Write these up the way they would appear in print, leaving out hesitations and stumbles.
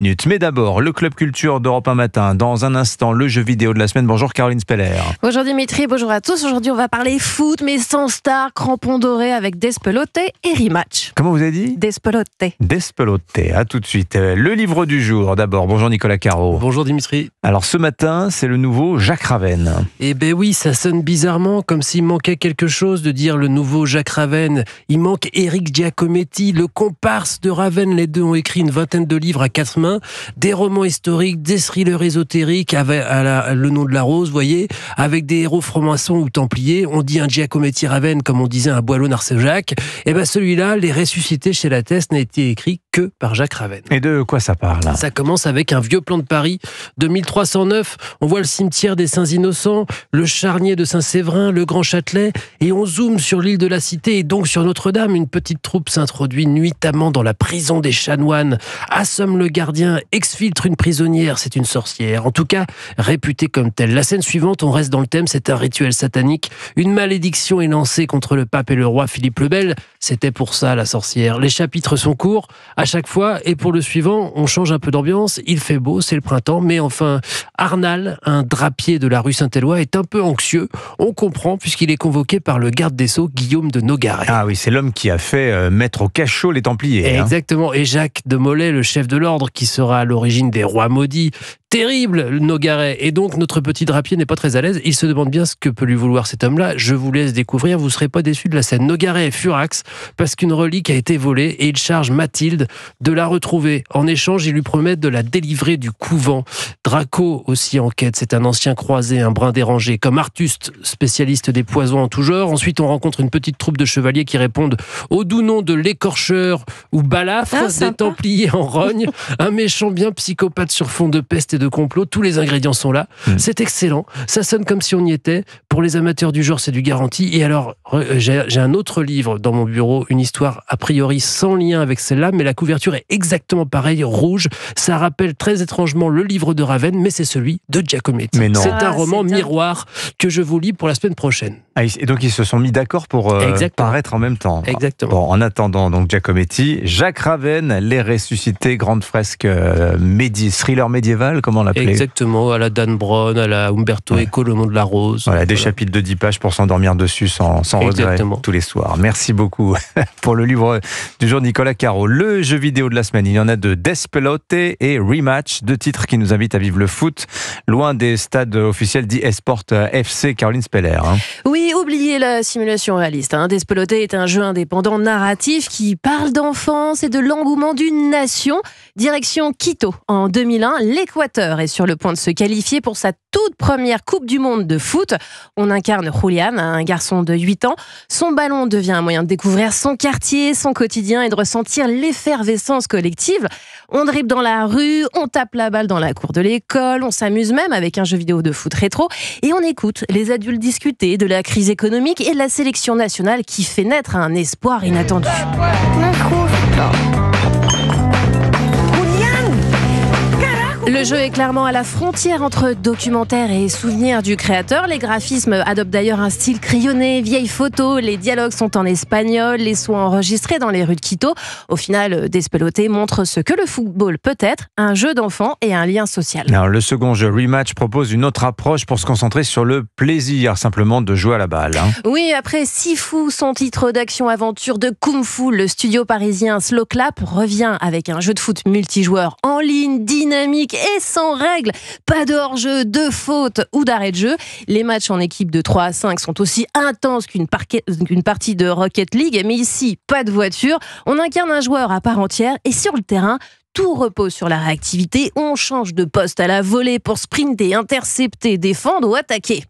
Mais d'abord, le Club Culture d'Europe 1 Matin. Dans un instant, le jeu vidéo de la semaine. Bonjour Caroline Speller. Bonjour Dimitri, bonjour à tous. Aujourd'hui, on va parler foot, mais sans star, crampons dorés avec Despelote et Rematch. Comment vous avez dit ? Despelote. Despelote. À tout de suite. Le livre du jour, d'abord. Bonjour Nicolas Caro. Bonjour Dimitri. Alors ce matin, c'est le nouveau Jacques Ravenne. Eh ben oui, ça sonne bizarrement, comme s'il manquait quelque chose de dire le nouveau Jacques Ravenne. Il manque Éric Giacometti, le comparse de Ravenne. Les deux ont écrit une vingtaine de livres à 4 mains. Des romans historiques, des thrillers ésotériques avec le nom de la rose, voyez, avec des héros francs-maçons ou templiers. On dit un Giacometti Ravenne comme on disait un Boileau-Narcejac. Et ben celui-là, Les Ressuscités chez Lattès, n'a été écrit que par Jacques Ravenne. Et de quoi ça parle ? Ça commence avec un vieux plan de Paris de 1309. On voit le cimetière des Saints-Innocents, le charnier de Saint-Séverin, le Grand Châtelet, et on zoome sur l'île de la Cité et donc sur Notre-Dame. Une petite troupe s'introduit nuitamment dans la prison des chanoines, assomme le gardien, exfiltre une prisonnière, c'est une sorcière. En tout cas, réputée comme telle. La scène suivante, on reste dans le thème, c'est un rituel satanique. Une malédiction est lancée contre le pape et le roi Philippe le Bel. C'était pour ça, la sorcière. Les chapitres sont courts à chaque fois, et pour le suivant, on change un peu d'ambiance. Il fait beau, c'est le printemps, mais enfin, Arnal, un drapier de la rue Saint-Éloi, est un peu anxieux. On comprend, puisqu'il est convoqué par le garde des Sceaux, Guillaume de Nogaret. Ah oui, c'est l'homme qui a fait mettre au cachot les Templiers. Exactement, et Jacques de Molay, le chef de l'ordre, qui sera à l'origine des rois maudits. Terrible, le Nogaret. Et donc, notre petit drapier n'est pas très à l'aise. Il se demande bien ce que peut lui vouloir cet homme-là. Je vous laisse découvrir, vous ne serez pas déçus de la scène. Nogaret est furax parce qu'une relique a été volée et il charge Mathilde de la retrouver. En échange, il lui promet de la délivrer du couvent. Draco aussi en quête. C'est un ancien croisé, un brin dérangé, comme Artuste, spécialiste des poisons en tout genre. Ensuite, on rencontre une petite troupe de chevaliers qui répondent au doux nom de l'écorcheur ou balafre, des Templiers en rogne. Un méchant bien psychopathe sur fond de peste et de complot, tous les ingrédients sont là. C'est excellent, ça sonne comme si on y était. Pour les amateurs du genre, c'est du garanti. Et alors, j'ai un autre livre dans mon bureau, une histoire a priori sans lien avec celle-là, mais la couverture est exactement pareille, rouge. Ça rappelle très étrangement le livre de Ravenne, mais c'est celui de Giacometti. C'est un roman miroir que je vous lis pour la semaine prochaine. Ah, et donc ils se sont mis d'accord pour paraître en même temps. Exactement. Bon, en attendant, donc Giacometti, Jacques Ravenne, Les Ressuscités, grande fresque thriller médiéval, comment on l'appelait ? Exactement, à la Dan Brown, à la Umberto Eco, Le nom de la rose. Voilà, des chapitres de 10 pages pour s'endormir dessus sans regret tous les soirs. Merci beaucoup pour le livre du jour, Nicolas Caro. Le jeu vidéo de la semaine, il y en a de Despelote et Rematch, 2 titres qui nous invitent à vivre le foot loin des stades officiels d'e-sport FC. Caroline Speller. Oui, oubliez la simulation réaliste. Despelote est un jeu indépendant narratif qui parle d'enfance et de l'engouement d'une nation. Direction Quito. En 2001, l'Équateur est sur le point de se qualifier pour sa toute première Coupe du Monde de foot. On incarne Julian, un garçon de 8 ans. Son ballon devient un moyen de découvrir son quartier, son quotidien et de ressentir l'effervescence collective. On dribble dans la rue, on tape la balle dans la cour de l'école, on s'amuse même avec un jeu vidéo de foot rétro et on écoute les adultes discuter de la crise économique et de la sélection nationale qui fait naître un espoir inattendu. Le jeu est clairement à la frontière entre documentaire et souvenir du créateur. Les graphismes adoptent d'ailleurs un style crayonné, vieille photo. Les dialogues sont en espagnol, les sons enregistrés dans les rues de Quito. Au final, Despelote montre ce que le football peut être, un jeu d'enfant et un lien social. Alors, le second jeu, Rematch, propose une autre approche pour se concentrer sur le plaisir, simplement de jouer à la balle. Oui, après Sifu, son titre d'action-aventure de Kung Fu, le studio parisien Slow Clap revient avec un jeu de foot multijoueur en ligne, dynamique et sans règles. Pas de hors-jeu, de faute ou d'arrêt de jeu. Les matchs en équipe de 3 à 5 sont aussi intenses qu'une partie de Rocket League. Mais ici, pas de voiture. On incarne un joueur à part entière et sur le terrain, tout repose sur la réactivité. On change de poste à la volée pour sprinter, intercepter, défendre ou attaquer.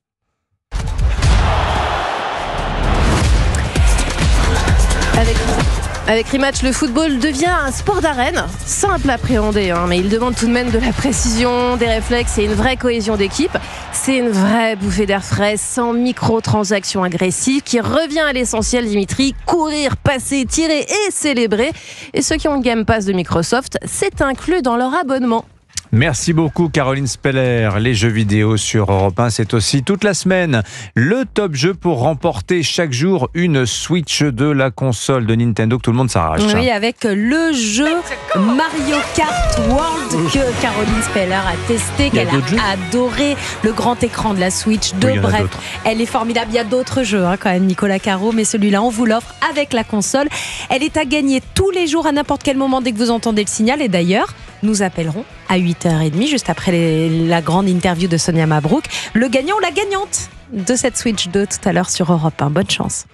Avec Rematch, le football devient un sport d'arène, simple à appréhender, mais il demande tout de même de la précision, des réflexes et une vraie cohésion d'équipe. C'est une vraie bouffée d'air frais, sans microtransactions agressives, qui revient à l'essentiel, Dimitri, courir, passer, tirer et célébrer. Et ceux qui ont le Game Pass de Microsoft, c'est inclus dans leur abonnement. Merci beaucoup Caroline Speller. Les jeux vidéo sur Europe 1, c'est aussi toute la semaine le top jeu pour remporter chaque jour une Switch de la console de Nintendo que tout le monde s'arrache. Oui, avec le jeu Mario Kart World que Caroline Speller a testé, qu'elle a adoré, le grand écran de la Switch 2. Bref, elle est formidable. Il y a d'autres jeux quand même, Nicolas Caro, mais celui-là, on vous l'offre avec la console. Elle est à gagner tous les jours à n'importe quel moment dès que vous entendez le signal. Et d'ailleurs, nous appellerons à 8h30, juste après la grande interview de Sonia Mabrouk, le gagnant ou la gagnante de cette Switch 2 tout à l'heure sur Europe 1. Bonne chance.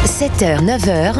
7h, 9h.